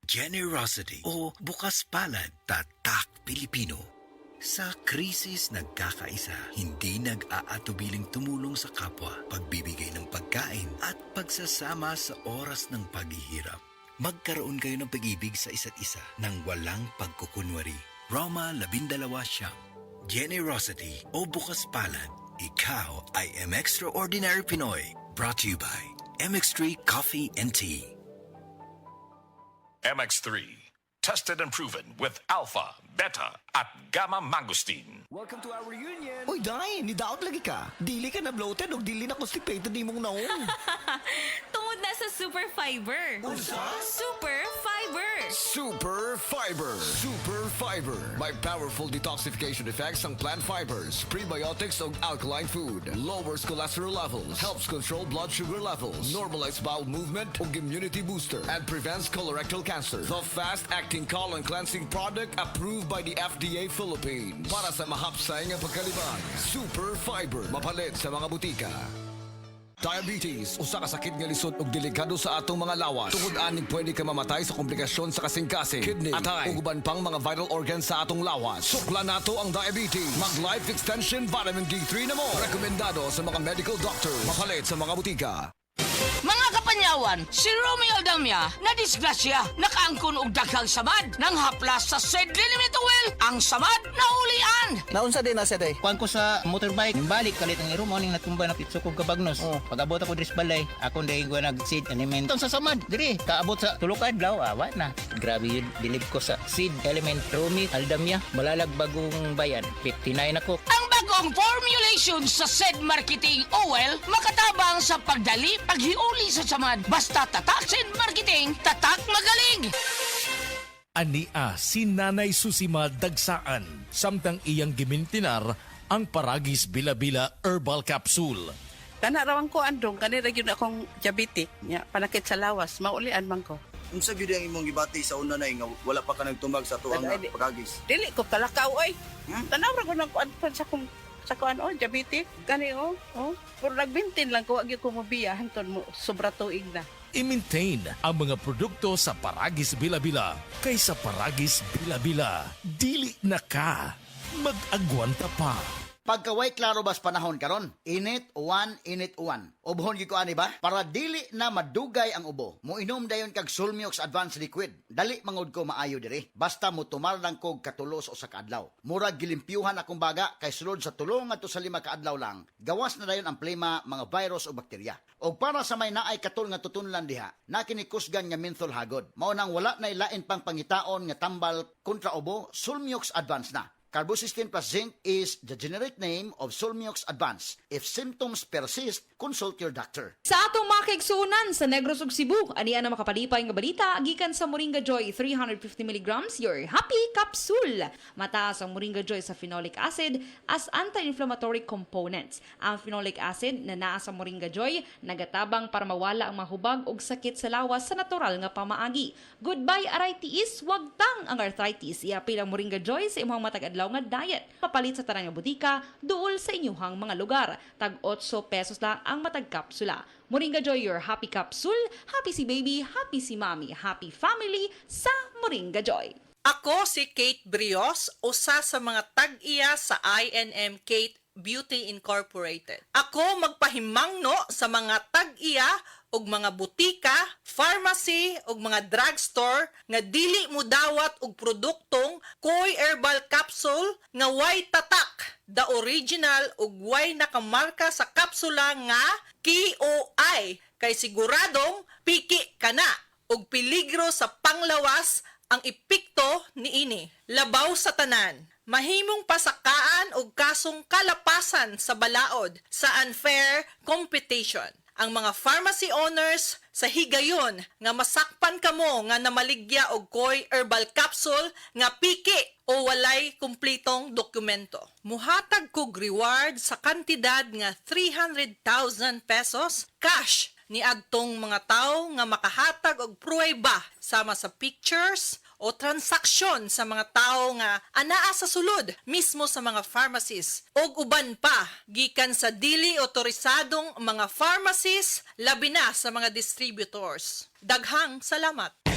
Generosity o bukas palad, tatak Pilipino. Sa krisis nagkakaisa, hindi nag-aatubiling tumulong sa kapwa, pagbibigay ng pagkain at pagsasama sa oras ng paghihirap. Magkaroon kayo ng pag-ibig sa isa't isa nang walang pagkukunwari. Roma 12 Siyam. Generosity o bukas palad, ikaw ay Extraordinary Pinoy. Brought to you by MX3 Coffee and Tea. MX3, tested and proven with alpha, beta, at gamma mangosteen. Welcome to our reunion! Uy, Day, nidaot lagi ka. Dili ka na bloated o dili na constipated ni mong naong. Tungod na sa Super Fiber. Unsa? Super Fiber. Super Fiber! Super Fiber! May powerful detoxification effects ang plant fibers, prebiotics o alkaline food, lowers cholesterol levels, helps control blood sugar levels, normalize bowel movement o immunity booster, and prevents colorectal cancer. The fast-acting colon cleansing product approved by the FDA Philippines. Para sa mahapsay nga pagkalibang, Super Fiber. Mapalit sa mga butika. Diabetes, usa ka sakit nga lisod ug delikado sa atong mga lawas. Tungod ani pwede ka mamatay sa komplikasyon sa kasing-kasing, kidney, atay, ug uban pang mga vital organs sa atong lawas. Sukla nato ang diabetes. Mag Life Extension Vitamin D3 na mo. Rekomendado sa mga medical doctor. Mapalit sa mga butika. Mga kapanyawan, si Romeo Aldamia na disgrasya, nakaangkon og daghang samad nang haplas sa Sedley Limit Oil. Ang samad na ulian. Naunsa din na siya, Day? Kuan ko sa motorbike, balik kalit ang iro mo ning natumba na pitso kog kabagnos. Pag-abot ako diri sa balay, ako ndey ko nag-seed element. Sa samad diri, kaabot sa tulo ka adlaw, awa na. Grabe yun, bilib ko sa seed element Romeo Aldamia, Malalag Bagong Bayan, 59 ako. Ang bagong formulation sa Sed Marketing Oil makatabang sa pagdali, paghiuli sa samad. Basta tatak Sed Marketing, tatak magaling. Ania si Nanay Susima Dagsaan, samtang iyang gimintinar ang Paragis Bila-Bila Herbal Capsule. Kana rawang ko andong kanira gyud akong diabetic nya panakit sa lawas maulian man ko. Unsa gyud ang imong gibati sa una na nga wala pa ka nagtumag sa tuang pagagis? Dili ko kalakaw oy. Tanaw ra ko nang kuan sa kuan diabetic kani pero nagbintin lang ko agi ko mobiya hanton mo sobra tuig na. I-maintain ang mga produkto sa Paragis Bila-Bila kaysa Paragis Bila-Bila. Dili na ka. Mag-agwanta pa. Pagkaway klaro bas panahon karon, init uwan. Ubhon gyud ko ani ba? Para dili na madugay ang ubo. Moinom dayon kag Sulmiox Advanced Liquid. Dali mangod ko maayo diri. Basta mo tumal lang kog katulos o sa kaadlaw. Murag gilimpyuhan akong baga kay sulod sa tulong ngadto sa 5 kaadlaw lang. Gawas na dayon ang plema, mga virus o bakterya. Og para sa may naay katul nga tutunlan diha, na kinikusgan nga menthol hagod. Mao nang wala na ilain pang pangitaon nga tambal kontra ubo, Sulmiox Advanced na. Carbocysteine plus zinc is the generic name of Sulmiox Advanced. If symptoms persist, consult your doctor. Sa atong mga kaigsuunan sa Negros ug Cebu, aniya na makapalipay nga balita gikan sa Moringa Joy 350 mg your happy capsule. Mataas ang Moringa Joy sa phenolic acid as anti-inflammatory components. Ang phenolic acid na naa sa Moringa Joy nagatabang para mawala ang mahubag ug sakit sa lawas sa natural nga pamaagi. Goodbye arthritis, wag tang ang arthritis. Iapil ang Moringa Joy sa imong matag adlaw nga diet. Papalit sa tanang nga butika duol sa inyuhang mga lugar. Tag 8 pesos lang ang matag kapsula. Moringa Joy, your happy capsule. Happy si baby, happy si mommy, happy family sa Moringa Joy. Ako si Kate Brios, usa sa mga tag-iya sa INM Kate Beauty Incorporated. Ako magpahimangno sa mga tag-iya og mga butika, pharmacy ug mga drugstore nga dili mo dawat og produktong Koy Herbal Capsule nga way tatak, the original ug way nakamarka sa kapsula nga KOI kay siguradong piki kana ug peligro sa panglawas ang epekto niini. Labaw sa tanan. Mahimong pasakaan og kasong kalapasan sa balaod sa unfair competition. Ang mga pharmacy owners sa higayon nga masakpan kamo nga namaligya og Koy Herbal Capsule nga piki o walay kumplitong dokumento. Muhatag kog reward sa kantidad nga 300,000 pesos cash ni adtong mga tawo nga makahatag og pruweba sama sa pictures o transaksyon sa mga tao nga anaa sa sulod mismo sa mga pharmacies og uban pa gikan sa dili otorisadong mga pharmacies labi na sa mga distributors. Daghang salamat.